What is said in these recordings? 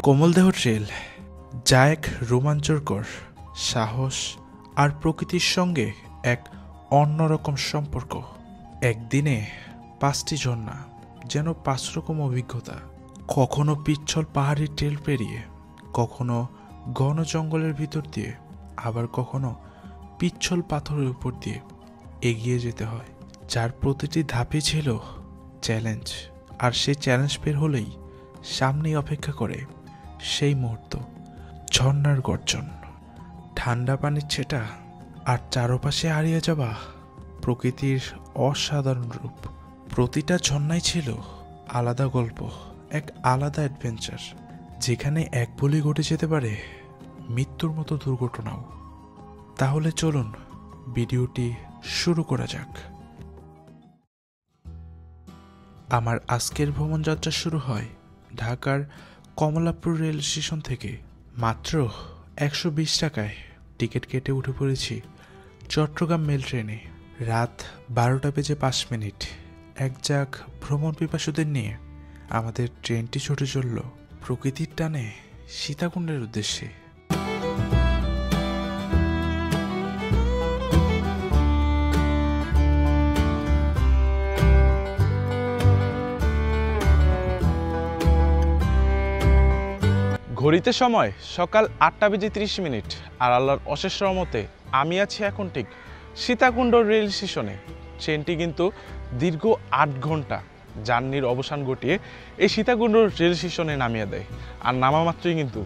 কমলদেহ trail যা এক রোমাঞ্চকর সাহস আর প্রকৃতির সঙ্গে এক অন্যরকম সম্পর্ক। একদিনে 5টি ঝর্ণা, যেন 5 রকম অভিজ্ঞতা। কখনো পিচ্ছল পাহাড়ি ট্রেল পেরিয়ে, কখনো ঘন জঙ্গলের ভিতর দিয়ে, আবার কখনো পিচ্ছল পাথরের উপর দিয়ে এগিয়ে যেতে হয়, যার প্রতিটি ধাপে ছিল চ্যালেঞ্জ। আর সেই চ্যালেঞ্জ পের হলেই সামনেই অপেক্ষা করে সেই মুহূর্ত, ঝর্ণার গর্জন, ঠান্ডা পানির ছেটা, আর চারপাশে হারিয়ে যাওয়া প্রকৃতির অসাধারণ রূপ। প্রতিটা ঝর্ণায় ছিল আলাদা গল্প, এক আলাদা অ্যাডভেঞ্চার, যেখানে এক ভুলে ঘটে যেতে পারে মৃত্যুর মতো দুর্ঘটনাও। তাহলে চলুন ভিডিওটি শুরু করা যাক। আমার আজকের ভ্রমণযাত্রা শুরু হয় ঢাকার কমলাপুর রেল স্টেশন থেকে। মাত্র 120 টাকায় টিকিট কেটে উঠে পড়েছি চট্টগ্রাম মেল ট্রেনে। রাত 12টা বেজে 5 মিনিট। এক যাক ভ্রমণ পিপাসুদের নিয়ে আমাদের ট্রেনটি ছুটে চলল প্রকৃতির টানে সীতাকুণ্ডের উদ্দেশ্যে। ঘড়িতে সময় সকাল 8টা বেজে 30 মিনিট। আর আল্লাহর অশেষ রহমতে আমি আছি এখন ঠিক সীতাকুণ্ড রেল স্টেশনে। ট্রেনটি কিন্তু দীর্ঘ 8 ঘন্টা জার্নির অবসান ঘটিয়ে এই সীতাকুণ্ড রেল স্টেশনে নামিয়ে দেয়। আর নামা মাত্রই কিন্তু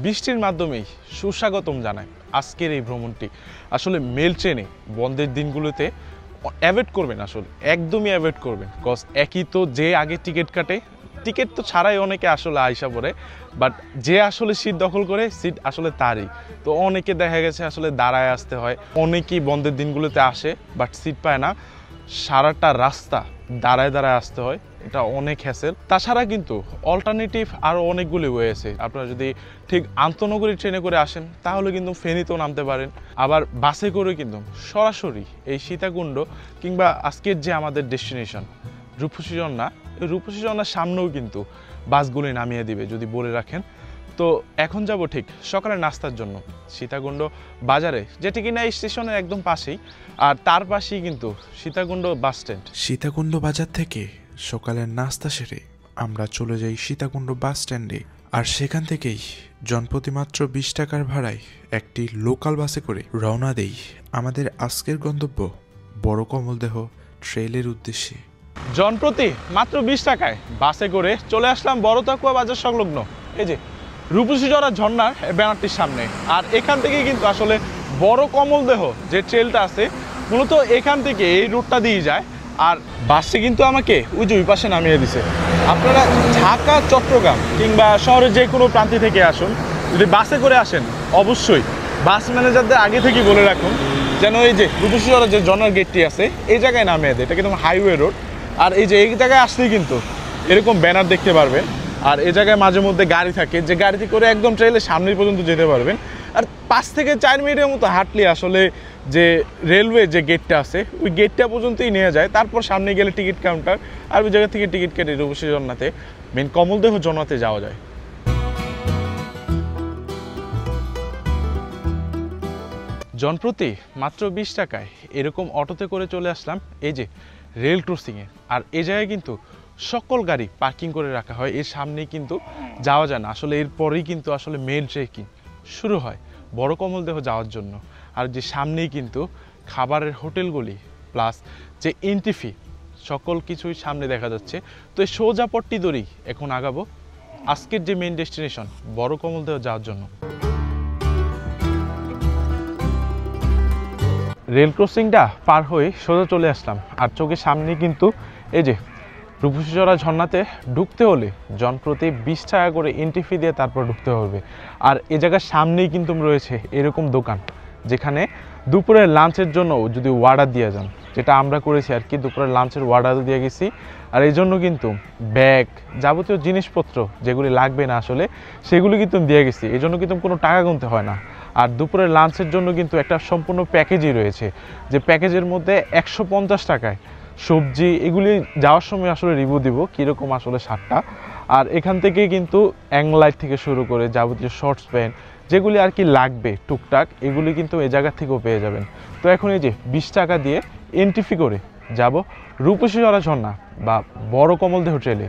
বৃষ্টির মাধ্যমেই সুস্বাগতম জানায় আজকের এই ভ্রমণটি। আসলে মেল ট্রেনে বন্ধের দিনগুলোতে অ্যাভয়েড করবেন, আসলে একদমই অ্যাভয়েড করবেন। কজ একই তো, যে আগে টিকিট কাটে, টিকিট তো ছাড়াই অনেকে আসলে আইসা পড়ে, বাট যে আসলে সিট দখল করে সিট আসলে তারই। তো অনেকে দেখা গেছে আসলে দাঁড়ায় আসতে হয়, অনেকেই বন্ধের দিনগুলোতে আসে বাট সিট পায় না, সারাটা রাস্তা দাঁড়ায় দাঁড়ায় আসতে হয়, এটা অনেক হ্যাসেল। তাছাড়া কিন্তু অল্টারনেটিভ আরও অনেকগুলি ওয়ে আছে। আপনারা যদি ঠিক আন্তনগরী ট্রেনে করে আসেন তাহলে কিন্তু ফেনীতেও নামতে পারেন, আবার বাসে করে কিন্তু সরাসরি এই সীতাকুণ্ড কিংবা আজকের যে আমাদের ডেস্টিনেশন রূপসী ঝর্ণা, এই রূপসী ঝর্ণার সামনেও কিন্তু বাসগুলি নামিয়ে দিবে যদি বলে রাখেন। তো এখন যাব ঠিক সকালের নাস্তার জন্য সীতাকুণ্ড বাজারে, যেটি কিনা এই স্টেশনের একদম পাশেই, আর তার পাশেই কিন্তু সীতাকুণ্ড বাস স্ট্যান্ড। সীতাকুণ্ড বাজার থেকে সকালের নাস্তা সেরে আমরা চলে যাই সীতাকুণ্ড বাস স্ট্যান্ডে। আর সেখান থেকেই জনপ্রতি মাত্র 20 টাকার ভাড়ায় একটি লোকাল বাসে করে রওনা দেই আমাদের আজকের গন্তব্য বড় কমলদেহ ট্রেলের উদ্দেশ্যে। জনপ্রতি মাত্র 20 টাকায় বাসে করে চলে আসলাম বড় তাকুয়া বাজার সংলগ্ন এই যে রূপসী ঝর্ণার ব্যানারটির সামনে। আর এখান থেকে কিন্তু আসলে বড় কমলদেহ যে ট্রেলটা আছে মূলত এখান থেকে এই রুটটা দিয়ে যায়। আর বাসে কিন্তু আমাকে ওই যে ওই পাশে নামিয়ে দিছে। আপনারা ঢাকা, চট্টগ্রাম কিংবা শহরের যে কোনো প্রান্তি থেকে আসুন, যদি বাসে করে আসেন অবশ্যই বাস ম্যানেজারদের আগে থেকেই বলে রাখুন যেন এই যে রূপসী যে ঝর্ণার গেটটি আছে এই জায়গায় নামিয়ে দেয়। এটা কিন্তু হাইওয়ে রোড। আর এই যে এই জায়গায় আসলেই কিন্তু এরকম ব্যানার দেখতে পারবেন। আর এই জায়গায় মাঝে মধ্যে গাড়ি থাকে, যে গাড়িতে করে একদম ট্রেনের সামনে পর্যন্ত যেতে পারবেন। আর 5 থেকে 4 মিনিটের মতো হাঁটলে আসলে যে রেলওয়ে যে গেটটা আছে ওই গেটটা পর্যন্তই নিয়ে যায়। তারপর সামনে গেলে টিকিট কাউন্টার, আর ওই জায়গা থেকে টিকিট কেটে রূপসী ঝর্ণাতে, মেন কমলদেহ ঝর্ণাতে যাওয়া যায়। জনপ্রতি মাত্র 20 টাকায় এরকম অটোতে করে চলে আসলাম এই যে রেল ক্রসিংয়ে। আর এই জায়গায় কিন্তু সকল গাড়ি পার্কিং করে রাখা হয়, এর সামনেই কিন্তু যাওয়া যায় না। আসলে এরপরেই কিন্তু আসলে মেল ট্রেকিং শুরু হয় বড় কমলদেহ যাওয়ার জন্য। আর যে সামনেই কিন্তু খাবারের হোটেলগুলি প্লাস যে এন্ট্রি ফি সকল কিছুই সামনে দেখা যাচ্ছে। তো এই সোজা পট্টি ধরেই এখন আগাবো আজকের যে মেন ডেস্টিনেশন বড় কমলদেহ যাওয়ার জন্য। রেল ক্রসিংটা পার হয়ে সোজা চলে আসলাম। আর চোখের সামনে কিন্তু এই যে রূপসী ঝর্ণাতে ঢুকতে হলে জনপ্রতি 20 টাকা করে এন্ট্রি ফি দিয়ে তারপর ঢুকতে হবে। আর এ জায়গার সামনেই কিন্তু রয়েছে এরকম দোকান যেখানে দুপুরের লাঞ্চের জন্য যদি অর্ডার দিয়ে যান, যেটা আমরা করেছি আর কি, দুপুরের লাঞ্চের অর্ডার দিয়ে গেছি। আর এই জন্য কিন্তু ব্যাগ যাবতীয় জিনিসপত্র যেগুলি লাগবে না আসলে সেগুলি কিন্তু দিয়ে গেছি, এই জন্য কিন্তু কোনো টাকা গুনতে হয় না। আর দুপুরের লাঞ্চের জন্য কিন্তু একটা সম্পূর্ণ প্যাকেজই রয়েছে, যে প্যাকেজের মধ্যে 150 টাকায় সবজি এগুলি যাওয়ার সময় আসলে রিভিউ দিব কীরকম আসলে স্বাদটা। আর এখান থেকে কিন্তু অ্যাংলাইট থেকে শুরু করে যাবতীয় শর্টস প্যান্ট যেগুলি আর কি লাগবে টুকটাক, এগুলি কিন্তু এই জায়গা থেকেও পেয়ে যাবেন। তো এখন এই যে 20 টাকা দিয়ে এন্ট্রি ফি করে যাব রূপসী ঝরা ঝর্ণা বা বড় কমলদেহ ট্রেলে।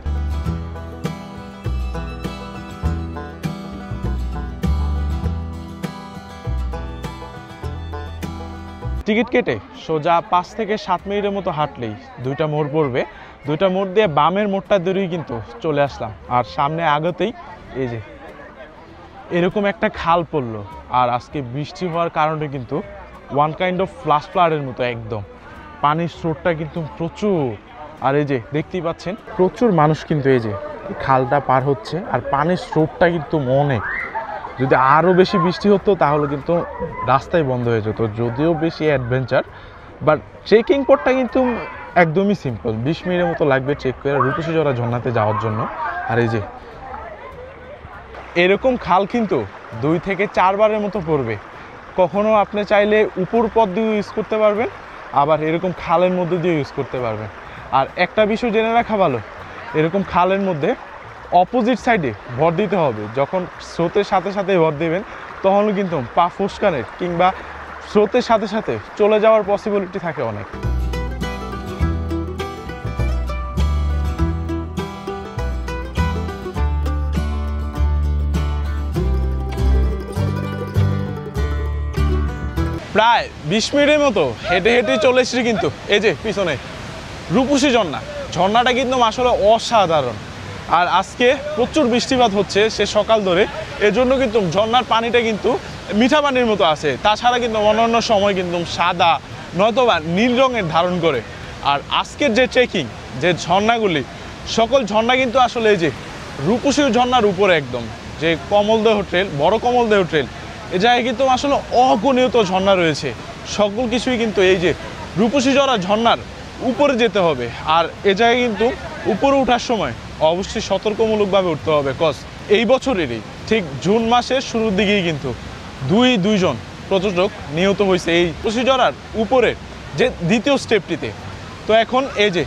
টিকিট কেটে সোজা 5 থেকে 7 মিনিটের মতো হাঁটলেই 2টা মোড় পড়বে। 2টা মোড় দিয়ে বামের মোড়টা ধরেই কিন্তু চলে আসলাম। আর সামনে আগতেই এই যে এরকম একটা খাল পড়লো। আর আজকে বৃষ্টি হওয়ার কারণে কিন্তু ওয়ান কাইন্ড অফ ফ্লাডের মতো একদম পানির স্রোতটা কিন্তু প্রচুর। আর এই যে দেখতেই পাচ্ছেন প্রচুর মানুষ কিন্তু এই যে খালটা পার হচ্ছে। আর পানির স্রোতটা কিন্তু অনেক, যদি আরও বেশি বৃষ্টি হতো তাহলে কিন্তু রাস্তায় বন্ধ হয়ে যেত। যদিও বেশি অ্যাডভেঞ্চার, বাট ট্রেকিং পথটা কিন্তু একদমই সিম্পল। 20 মিনিটের মতো লাগবে ট্রেক করে রূপসী ঝরা ঝর্ণাতে যাওয়ার জন্য। আর এই যে এরকম খাল কিন্তু 2 থেকে 4 বারের মতো পড়বে। কখনো আপনি চাইলে উপর পথ দিয়ে ইউজ করতে পারবেন, আবার এরকম খালের মধ্যে দিয়ে ইউজ করতে পারবেন। আর একটা বিষয় জেনে রাখা ভালো, এরকম খালের মধ্যে অপোজিট সাইডে ভর দিতে হবে। যখন স্রোতের সাথে সাথে ভর দেবেন তখনও কিন্তু পা ফোসকানের কিংবা স্রোতের সাথে সাথে চলে যাওয়ার পসিবিলিটি থাকে অনেক। প্রায় 20 মিনিটের মতো হেঁটে হেঁটে চলে এসেছি কিন্তু এই যে পিছনে রূপসী ঝর্ণা। ঝর্ণাটা কিন্তু আসলে অসাধারণ। আর আজকে প্রচুর বৃষ্টিপাত হচ্ছে সে সকাল ধরে, এজন্য কিন্তু ঝর্ণার পানিটা কিন্তু মিঠা পানির মতো আছে। তাছাড়া কিন্তু অন্যান্য সময় কিন্তু সাদা নয়তোবা নীল রঙের ধারণ করে। আর আজকের যে ট্রেকিং, যে ঝর্ণাগুলি, সকল ঝর্ণা কিন্তু আসলে এই যে রূপসী ঝর্ণার উপরে একদম যে কমলদেহ ট্রেল, বড় কমলদেহ ট্রেল, এ জায়গায় কিন্তু আসলে অগণিত ঝর্ণা রয়েছে। সকল কিছুই কিন্তু এই যে রূপসী ঝর্ণার উপরে যেতে হবে। আর এ জায়গায় কিন্তু উপরে ওঠার সময় অবশ্যই সতর্কমূলকভাবে উঠতে হবে। কজ এই বছরেরই ঠিক জুন মাসের শুরুর দিকেই কিন্তু দুইজন পর্যটক নিহত হয়েছে এই রূপসী ঝর্ণার উপরের যে দ্বিতীয় স্টেপটিতে। তো এখন এই যে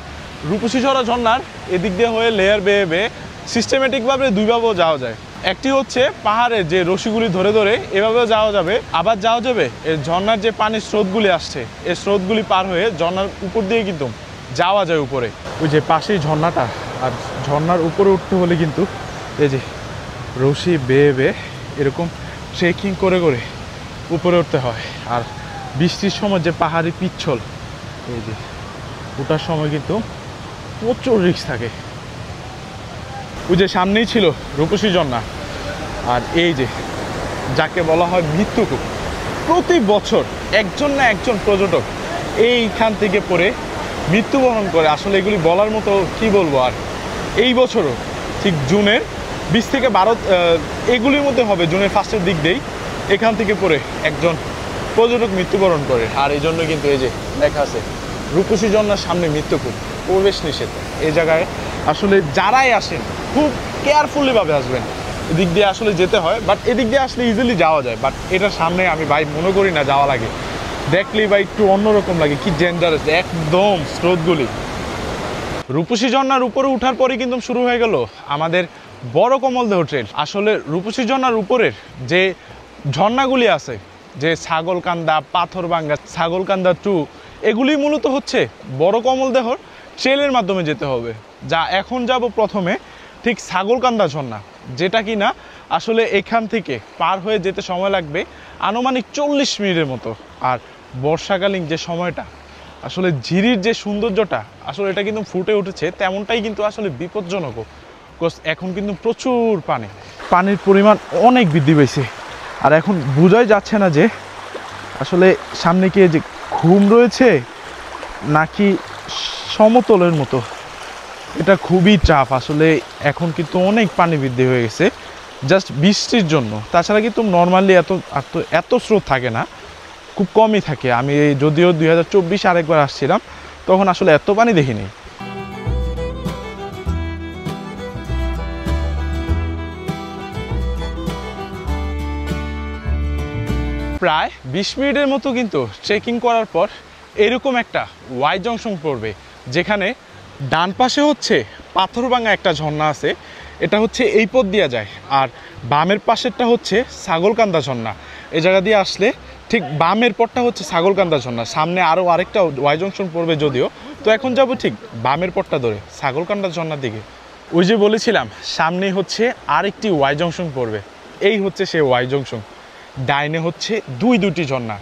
রূপসী ঝর্ণার এদিক দিয়ে হয়ে লেয়ার বেয়ে বেয়ে সিস্টেমেটিকভাবে দুইভাবেও যাওয়া যায়। একটি হচ্ছে পাহাড়ের যে রশিগুলি ধরে ধরে এভাবেও যাওয়া যাবে, আবার যাওয়া যাবে এই ঝর্ণার যে পানির স্রোতগুলি আসছে এই স্রোতগুলি পার হয়ে ঝর্ণার উপর দিয়ে কিন্তু যাওয়া যায় উপরে। ওই যে পাশেই ঝর্ণাটা, আর ঝর্ণার উপরে উঠতে হলে কিন্তু এই যে রশি বেয়ে বেয়ে এরকম ট্রেকিং করে করে উপরে উঠতে হয়। আর বৃষ্টির সময় যে পাহাড়ি পিচ্ছল, এই যে ওঠার সময় কিন্তু প্রচুর রিস্ক থাকে। ওই যে সামনেই ছিল রূপসী ঝর্ণা। আর এই যে যাকে বলা হয় মৃত্যুকূপ, প্রতি বছর একজন না একজন পর্যটক এইখান থেকে পড়ে মৃত্যুবরণ করে। আসলে এগুলি বলার মতো কি বলবো। আর এই বছরও ঠিক জুনের 20 থেকে 12 এগুলির মধ্যে হবে, জুনের ফার্স্টের দিক দিয়েই এখান থেকে পড়ে একজন পর্যটক মৃত্যুবরণ করে। আর এই জন্য কিন্তু এই যে লেখা আছে রূপসী ঝর্ণার সামনে মৃত্যুকূপ, প্রবেশ নিষেধ। এই জায়গায় আসলে যারাই আসেন খুব কেয়ারফুলিভাবে আসবেন। এদিক দিয়ে আসলে যেতে হয়, বাট এদিক দিয়ে আসলে ইজিলি যাওয়া যায়। বাট এটার সামনে আমি ভাই মনে করি না যাওয়া লাগে, দেখলেই ভাই একটু অন্যরকম লাগে, কি ডেঞ্জারাস একদম স্রোতগুলি। রূপসী ঝর্ণার উপরে উঠার পরে কিন্তু শুরু হয়ে গেল আমাদের বড় কমলদেহ ট্রেল। আসলে রূপসী ঝর্ণার উপরের যে ঝর্ণাগুলি আছে, যে ছাগলকান্দা, পাথরভাঙ্গা, ছাগলকান্দা 2, এগুলি মূলত হচ্ছে বড় কমলদেহর ট্রেলের মাধ্যমে যেতে হবে। যা এখন যাব প্রথমে ঠিক ছাগলকান্দা ঝর্ণা, যেটা কি না আসলে এখান থেকে পার হয়ে যেতে সময় লাগবে আনুমানিক 40 মিনিটের মতো। আর বর্ষাকালীন যে সময়টা, আসলে ঝিরির যে সৌন্দর্যটা আসলে এটা কিন্তু ফুটে উঠেছে, তেমনটাই কিন্তু আসলে বিপজ্জনকও। বিকজ এখন কিন্তু প্রচুর পানির পরিমাণ অনেক বৃদ্ধি পেয়েছে। আর এখন বোঝাই যাচ্ছে না যে আসলে সামনে কি যে ঘুম রয়েছে নাকি সমতলের মতো। এটা খুবই টাফ আসলে। এখন কিন্তু অনেক পানি বৃদ্ধি হয়ে গেছে জাস্ট বৃষ্টির জন্য। তাছাড়া কিন্তু নর্মালি এত স্রোত থাকে না, খুব কমই থাকে। আমি যদিও 2024 আরেকবার আসছিলাম, তখন আসলে এত পানি দেখিনি। প্রায় 20 মিনিটের মতো কিন্তু ট্রেকিং করার পর এরকম একটা ওয়াই জংশন পড়বে, যেখানে ডান পাশে হচ্ছে পাথরভাঙ্গা একটা ঝর্ণা আছে এটা হচ্ছে এই পথ দিয়ে যায়। আর বামের পাশেরটা হচ্ছে ছাগলকান্দা ঝর্ণা। এই জায়গা দিয়ে আসলে ঠিক বামের পথটা হচ্ছে ছাগলকান্দা ঝর্ণা। সামনে আরও আরেকটা ওয়াই জংশন পড়বে যদিও, তো এখন যাব ঠিক বামের পথটা ধরে ছাগলকান্দা ঝর্ণার দিকে। ওই যে বলেছিলাম সামনেই হচ্ছে আরেকটি ওয়াই জংশন পড়বে, এই হচ্ছে সেই ওয়াই জংশন। ডাইনে হচ্ছে দুইটি ঝর্ণা,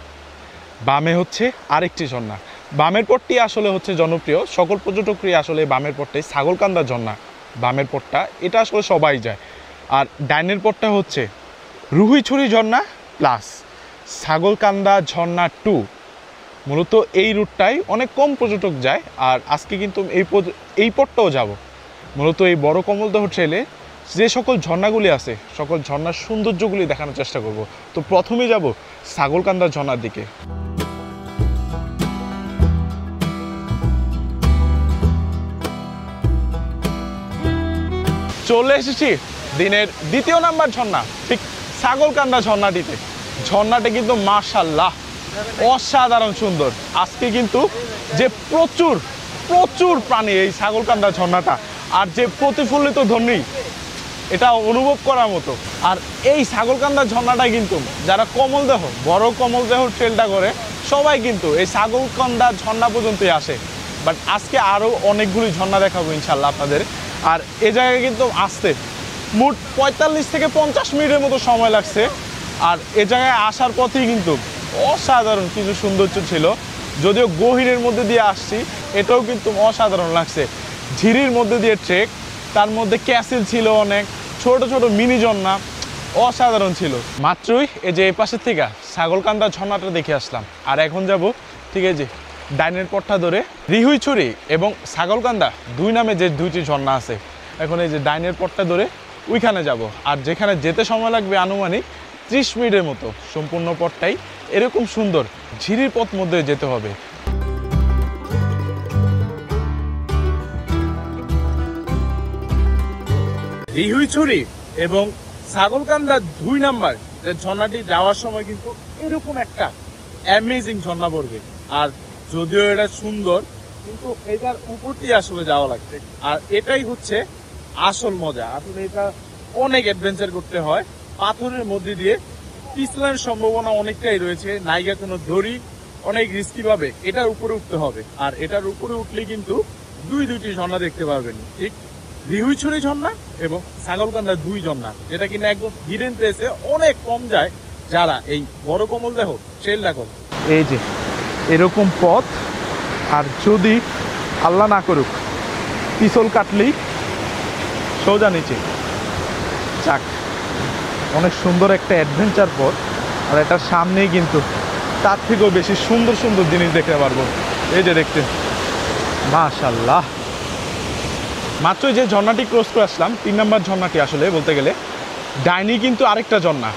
বামে হচ্ছে আরেকটি ঝর্ণা। বামের পথটি আসলে হচ্ছে জনপ্রিয়, সকল পর্যটকই আসলে বামের পথটাই ছাগলকান্দা ঝর্ণা, বামের পথটা এটা আসলে সবাই যায়। আর ডাইনের পথটা হচ্ছে রুহিছড়ি ঝর্ণা প্লাস ছাগলকান্দা ঝর্ণা 2। মূলত এই রুটটাই অনেক কম পর্যটক যায়। আর আজকে কিন্তু এই পথটাও যাব। মূলত এই বড় কমলদহ ট্রেলে যে সকল ঝর্ণাগুলি আছে সকল ঝর্ণার সৌন্দর্যগুলি দেখানোর চেষ্টা করব। তো প্রথমে যাব ছাগলকান্দা ঝর্ণার দিকে। চলে এসেছি দিনের দ্বিতীয় নাম্বার ঝর্ণা, ঠিক ছাগলকান্দা ঝর্ণাটিতে। ঝর্ণাটা কিন্তু মাশাআল্লাহ অসাধারণ সুন্দর। আজকে কিন্তু যে প্রচুর প্রচুর প্রাণী এই ছাগলকান্দা ঝর্ণাটা, আর যে প্রতিফলিত ধ্বনি এটা অনুভব করার মতো। আর এই ছাগলকান্দা ঝর্ণাটা কিন্তু যারা কমলদহ বড় কমলদহ ট্রেলটা করে সবাই কিন্তু এই ছাগলকান্দা ঝর্ণা পর্যন্তই আসে। বাট আজকে আরও অনেকগুলি ঝর্ণা দেখাবো ইনশাল্লাহ আপনাদের। আর এ জায়গায় কিন্তু আসতে মোট 45 থেকে 50 মিনিটের মতো সময় লাগছে। আর এ জায়গায় আসার পথেই কিন্তু অসাধারণ কিছু সৌন্দর্য ছিল। যদিও গহীরের মধ্যে দিয়ে আসছি, এটাও কিন্তু অসাধারণ লাগছে। ঝিরির মধ্যে দিয়ে ট্রেক, তার মধ্যে ক্যাসেল ছিল, অনেক ছোট ছোট মিনি ঝর্ণা, অসাধারণ ছিল। মাত্রই এই যে এই পাশের থেকে ছাগলকান্দা ঝর্ণাটা দেখে আসলাম। আর এখন যাব ঠিক আছে ডাইনের পথটা ধরে রিহুইছড়ি এবং ছাগলকান্দা দুই নামে যে দুইটি ঝর্ণা আছে, এখন এই যে ডাইনের পথটা ধরে ওইখানে যাব। আর যেখানে যেতে সময় লাগবে আনুমানিক 30 মিনিটের মতো। সম্পূর্ণ পথটাই এরকম সুন্দর ঝিরির পথ মধ্যে যেতে হবে। রিহুইছড়ি এবং ছাগলকান্দা 2 নাম্বার যে ঝর্ণাটি যাওয়ার সময় কিন্তু এরকম একটা অ্যামেজিং ঝর্ণা পড়বে। আর যদিও এটা সুন্দর কিন্তু এটার উপর দিয়ে আসলে যাওয়া লাগছে। আর এটাই হচ্ছে আসল মজা। আসলে এটা অনেক অ্যাডভেঞ্চার করতে হয়, পাথরের মধ্যে দিয়ে পিছলানোর সম্ভাবনা অনেকটাই রয়েছে, নাইগা কোনো দড়ি, অনেক রিস্কি ভাবে এটার উপরে উঠতে হবে। আর এটার উপরে উঠলে কিন্তু দুইটি ঝর্ণা দেখতে পারবেন, ঠিক রিহুইছড়ি ঝর্ণা এবং ছাগলকান্দা 2 ঝর্ণা, যেটা কিনা একদম হিডেন প্লেসে অনেক কম যায় যারা এই বড় কমলদহ ট্রেলটা করে। এই যে এরকম পথ, আর যদি আল্লাহ না করুক পিছল কাটলেই সোজা নিচে। যাক, অনেক সুন্দর একটা অ্যাডভেঞ্চার পথ। আর এটার সামনেই কিন্তু তার থেকেও বেশি সুন্দর সুন্দর জিনিস দেখতে পারবো। এই যে দেখতে মাশাআল্লাহ। মাত্র যে ঝর্ণাটি ক্রস করে আসলাম 3 নাম্বার ঝর্ণাটি, আসলে বলতে গেলে ডাইনি কিন্তু আরেকটা ঝর্ণা,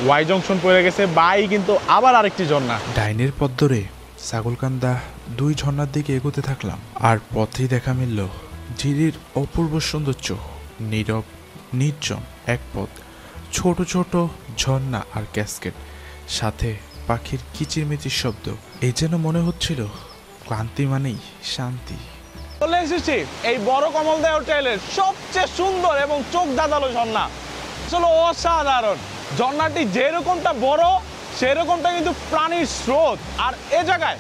ওয়াই জংশন পড়ে গেছে, বাই কিন্তু আবার আরেকটি ঝর্ণা। ডাইনের পথ ধরে ছাগলকান্দা 2 ঝর্ণার দিকে এগোতে থাকলাম। আর পথেই দেখা মিলল ঝিরির অপূর্ব সৌন্দর্য, নীরব নির্জন এক পথ, ছোট ছোট ঝর্ণা আর ক্যাসকেড, সাথে পাখির কিচিরমিচির শব্দ। এই যেন মনে হচ্ছিল ক্লান্তি মানেই শান্তি। চলে এসেছি এই বড় কমলদহ ট্রেলের সবচেয়ে সুন্দর এবং চোখ ধাঁধানো ঝর্ণা। আসলে অসাধারণ। ঝর্ণাটি যেরকমটা বড় সেরকমটা কিন্তু প্রাণীর স্রোত। আর এ জায়গায়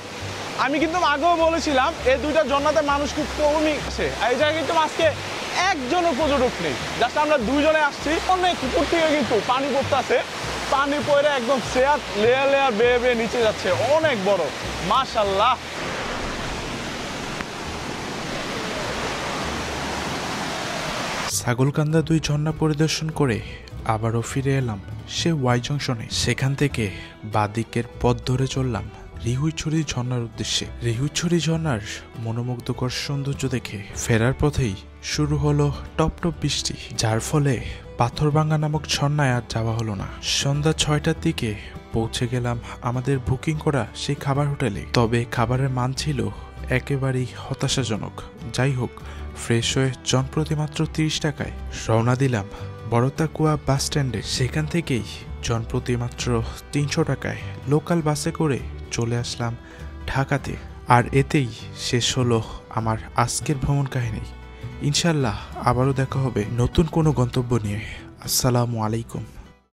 আমি কিন্তু আগেও বলেছিলাম এই দুইটা ঝর্ণাতে মানুষ খুব কমই আসে। এই জায়গায় কিন্তু আজকে একজনও পর্যটক নেই, জাস্ট আমরা 2 জনে আসছি। অনেক উপর থেকে কিন্তু পানি পড়তেছে, পানি পড়ে একদম লেয়ার লেয়ার বেয়ে বেয়ে নিচে যাচ্ছে, অনেক বড় মাশাআল্লাহ। ছাগলকান্দা 2 ঝর্ণা পরিদর্শন করে আবারও ফিরে এলাম সে ওয়াই জংশনে। সেখান থেকে বাদিকের পথ ধরে চললাম রিহুইছড়ি ঝর্ণার উদ্দেশ্যে। রিহুইছড়ি ঝর্ণার মনোমুগ্ধকর সৌন্দর্য দেখে ফেরার পথেই শুরু হলো টপ টপ বৃষ্টি, যার ফলে পাথরভাঙ্গা নামক ঝর্ণায় আর যাওয়া হলো না। সন্ধ্যা 6টার দিকে পৌঁছে গেলাম আমাদের বুকিং করা সেই খাবার হোটেলে। তবে খাবারের মান ছিল একেবারেই হতাশাজনক। যাই হোক, ফ্রেশ হয়ে জনপ্রতি মাত্র 30 টাকায় রওনা দিলাম বড়তাকুয়া বাস স্ট্যান্ডে। সেখান থেকেই জনপ্রতি মাত্র 300 টাকায় লোকাল বাসে করে চলে আসলাম ঢাকাতে। আর এতেই শেষ হলো আমার আজকের ভ্রমণ কাহিনী। ইনশাল্লাহ আবারও দেখা হবে নতুন কোনো গন্তব্য নিয়ে। আসসালামু আলাইকুম।